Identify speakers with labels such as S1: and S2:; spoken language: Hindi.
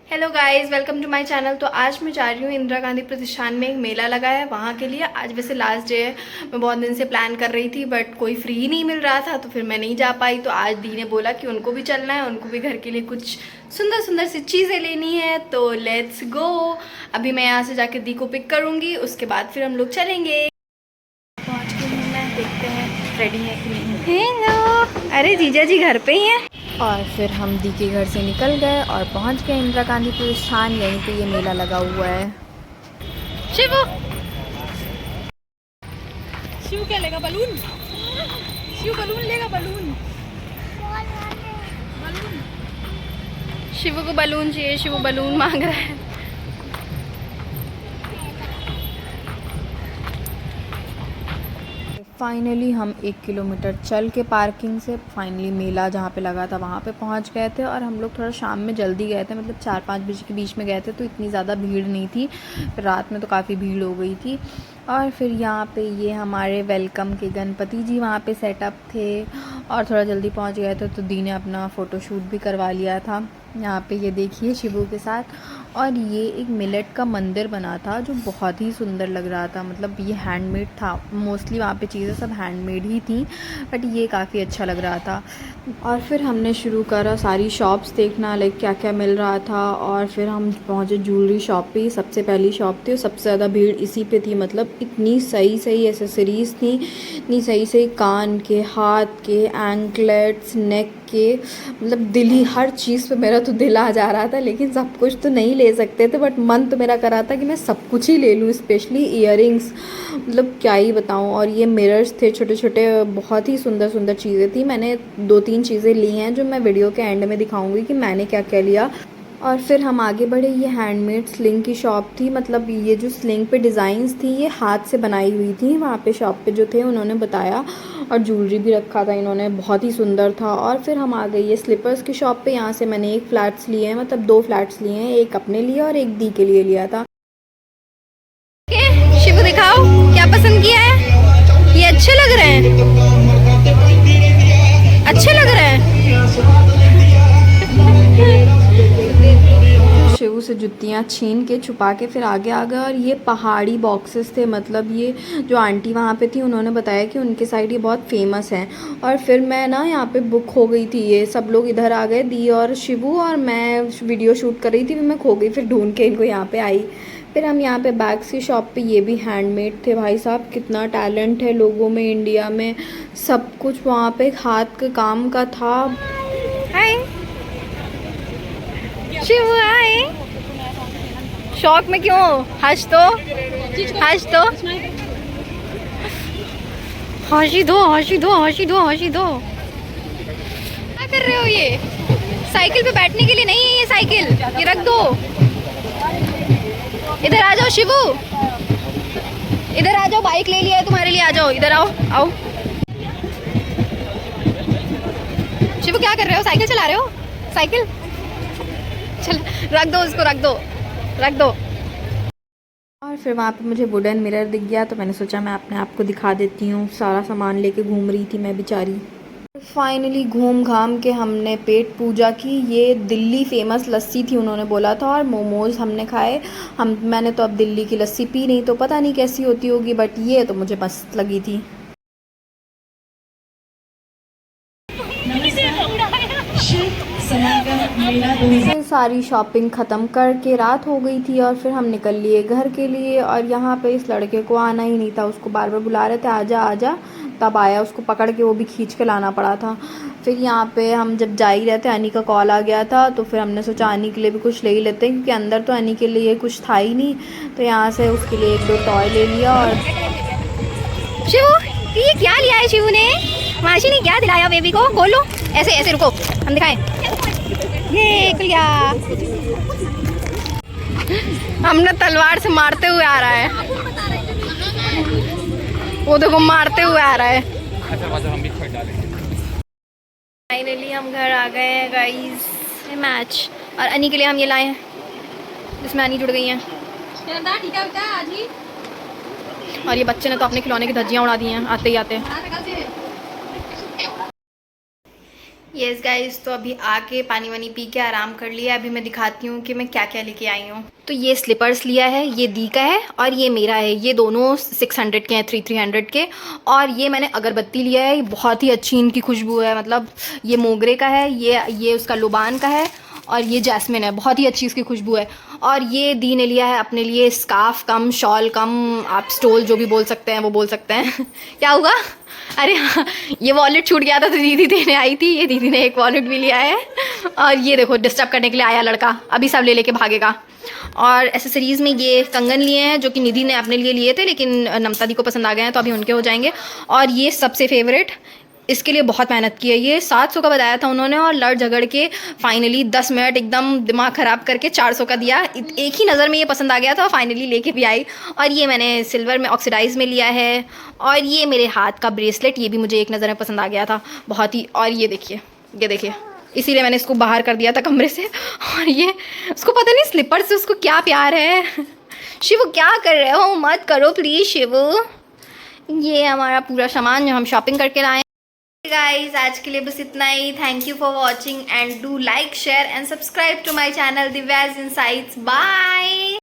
S1: Hello guys, welcome to my channel. तो आज मैं जा रही हूँ इंदिरा गांधी प्रतिष्ठान में, एक मेला लगा है वहाँ के लिए। आज वैसे लास्ट डे है, मैं बहुत दिन से प्लान कर रही थी बट कोई फ्री नहीं मिल रहा था तो फिर मैं नहीं जा पाई। तो आज दी ने बोला कि उनको भी चलना है, उनको भी घर के लिए कुछ सुंदर सुंदर सी चीज़ें लेनी है, तो लेट्स गो। अभी मैं यहाँ से जाके दी को पिक करूँगी, उसके बाद फिर हम लोग चलेंगे। पहुँच गई हूँ मैं, देखते हैं रेडी है कि नहीं। हेलो, अरे जीजा जी घर पे ही हैं। और फिर हम दी के घर से निकल गए और पहुंच गए इंदिरा गांधी प्रतिष्ठान। यहीं पे ये मेला लगा हुआ है। शिवू शिव क्या लेगा? बलून। शिव बलून लेगा, बलून। शिवू को बलून चाहिए, शिवू बलून मांग रहा है। फाइनली हम 1 किलोमीटर चल के पार्किंग से फाइनली मेला जहाँ पे लगा था वहाँ पे पहुँच गए थे। और हम लोग थोड़ा शाम में जल्दी गए थे, मतलब 4-5 बजे के बीच में गए थे, तो इतनी ज़्यादा भीड़ नहीं थी। फिर रात में तो काफ़ी भीड़ हो गई थी। और फिर यहाँ पे ये हमारे वेलकम के गणपति जी वहाँ पे सेटअप थे और थोड़ा जल्दी पहुँच गए थे, तो दी ने अपना फ़ोटोशूट भी करवा लिया था। यहाँ पे ये देखिए शिवू के साथ। और ये एक मिलेट का मंदिर बना था जो बहुत ही सुंदर लग रहा था, मतलब ये हैंडमेड था। मोस्टली वहाँ पे चीज़ें सब हैंडमेड ही थी बट ये काफ़ी अच्छा लग रहा था। और फिर हमने शुरू करा सारी शॉप्स देखना, लाइक क्या क्या मिल रहा था। और फिर हम पहुँचे ज्वेलरी शॉप पे। सबसे पहली शॉप थी और सबसे ज़्यादा भीड़ इसी पे थी, मतलब इतनी सही सही एसेसरीज़ थी, इतनी सही सही कान के, हाथ के, एंकलेट्स, नेक के, मतलब दिल ही, हर चीज़ पे मेरा तो दिल आ जा रहा था। लेकिन सब कुछ तो नहीं ले सकते थे बट मन तो मेरा कर रहा था कि मैं सब कुछ ही ले लूँ, स्पेशली इयररिंग्स, मतलब क्या ही बताऊँ। और ये मिरर्स थे छोटे छोटे, बहुत ही सुंदर सुंदर चीज़ें थी। मैंने 2-3 चीज़ें ली हैं जो मैं वीडियो के एंड में दिखाऊंगी कि मैंने क्या क्या लिया। और फिर हम आगे बढ़े। ये हैंडमेड स्लिंग की शॉप थी, मतलब ये जो स्लिंग पे डिज़ाइंस थी ये हाथ से बनाई हुई थी। वहाँ पे शॉप पे जो थे उन्होंने बताया, और ज्वेलरी भी रखा था इन्होंने, बहुत ही सुंदर था। और फिर हम आ गए ये स्लीपर्स की शॉप पे। यहाँ से मैंने एक फ्लैट्स लिए हैं, मतलब 2 फ्लैट्स लिए हैं, एक अपने लिए और एक दी के लिए लिया था। शिवू दिखाओ क्या पसंद किया है। ये अच्छे लग रहे हैं, अच्छे लग रहे हैं। शिवू से जुतियाँ छीन के छुपा के फिर आगे आ गए। और ये पहाड़ी बॉक्सेस थे, मतलब ये जो आंटी वहाँ पे थी उन्होंने बताया कि उनके साइड ये बहुत फेमस हैं। और फिर मैं ना यहाँ पे बुक हो गई थी, ये सब लोग इधर आ गए, दी और शिवू, और मैं वीडियो शूट कर रही थी, फिर मैं खो गई, फिर ढूंढ के इनको यहाँ पे आई। फिर हम यहाँ पे बैग्स की शॉप पे, ये भी हैंडमेड थे। भाई साहब कितना टैलेंट है लोगों में, इंडिया में सब कुछ वहाँ पे हाथ के काम का था। हाय शिवू, हाय। शौक में क्यों? हंस दो, हंस दो, हंसी दो, हंसी दो, हंसी दो, हंसी दो। क्या कर रहे हो? ये साइकिल पे बैठने के लिए नहीं है ये साइकिल, ये रख दो। इधर आ जाओ शिवू, इधर आ जाओ, बाइक ले लिया है तुम्हारे लिए, आ जाओ इधर, आओ आओ। शिवू क्या कर रहे हो? साइकिल चला रहे हो? साइकिल चल, रख दो उसको, रख दो, रख दो। और फिर वहाँ पे मुझे वुडन मिरर दिख गया, तो मैंने सोचा मैं अपने आप को दिखा देती हूँ। सारा सामान लेके घूम रही थी मैं बेचारी। फाइनली घूम घाम के हमने पेट पूजा की। ये दिल्ली फेमस लस्सी थी उन्होंने बोला था, और मोमोज़ हमने खाए। मैंने तो अब दिल्ली की लस्सी पी नहीं, तो पता नहीं कैसी होती होगी, बट ये तो मुझे मस्त लगी थी। फिर सारी शॉपिंग ख़त्म करके रात हो गई थी और फिर हम निकल लिए घर के लिए। और यहाँ पे इस लड़के को आना ही नहीं था, उसको बार बार बुला रहे थे आजा आजा, तब आया। उसको पकड़ के वो भी खींच के लाना पड़ा था। फिर यहाँ पे हम जब जा ही रहे थे, अनी का कॉल आ गया था, तो फिर हमने सोचा अनी के लिए भी कुछ ले ही लेते हैं, क्योंकि अंदर तो अनी के लिए कुछ था ही नहीं। तो यहाँ से उसके लिए 1-2 टॉय ले लिया। और शिवू, ये क्या लिया है शिवू ने? माशी ने क्या दिलाया बेबी को? खोलो, ऐसे ऐसे, रुको हम दिखाएं। ये खुल गया। हमने तलवार से मारते हुए आ रहा है, वो देखो मारते हुए आ रहा है। फाइनली हम घर आ गए हैं गाइस। मैच, और अनी के लिए हम ये लाए हैं, जिसमें अनी जुड़ गई हैं। और ये बच्चे ने तो अपने खिलौने की धज्जियाँ उड़ा दी हैं आते ही आते। यस गाइस, तो अभी आके पानी वानी पी के आराम कर लिया। अभी मैं दिखाती हूँ कि मैं क्या क्या लेके आई हूँ। तो ये स्लीपर्स लिया है, ये दी का है और ये मेरा है। ये दोनों 600 के हैं, 300 के। और ये मैंने अगरबत्ती लिया है, ये बहुत ही अच्छी इनकी खुशबू है। मतलब ये मोगरे का है, ये उसका लुबान का है और ये जैस्मिन है, बहुत ही अच्छी इसकी खुशबू है। और ये दी ने लिया है अपने लिए स्कार्फ कम शॉल कम, आप स्टोल जो भी बोल सकते हैं वो बोल सकते हैं। क्या हुआ? अरे हाँ, ये वॉलेट छूट गया था तो दीदी देने आई थी, ये दीदी ने एक वॉलेट भी लिया है। और ये देखो डिस्टर्ब करने के लिए आया लड़का, अभी सब ले लेके भागेगा। और एसेसरीज़ में ये कंगन लिए हैं जो कि निधि ने अपने लिए लिए थे, लेकिन नमता दी को पसंद आ गए हैं तो अभी उनके हो जाएंगे। और ये सबसे फेवरेट, इसके लिए बहुत मेहनत की है। ये 700 का बताया था उन्होंने और लड़ झगड़ के फाइनली 10 मिनट एकदम दिमाग ख़राब करके 400 का दिया। एक ही नज़र में ये पसंद आ गया था और फाइनली लेके भी आई। और ये मैंने सिल्वर में ऑक्सीडाइज में लिया है। और ये मेरे हाथ का ब्रेसलेट, ये भी मुझे एक नज़र में पसंद आ गया था बहुत ही। और ये देखिए, इसीलिए मैंने इसको बाहर कर दिया था कमरे से। और ये उसको पता नहीं स्लीपर से उसको क्या प्यार है। शिवू क्या कर रहे हो? मत करो प्लीज़ शिवू। ये हमारा पूरा सामान जो हम शॉपिंग करके लाए। गाइज आज के लिए बस इतना ही। Thank you for watching and do like share and subscribe to my channel Divya's insights. Bye.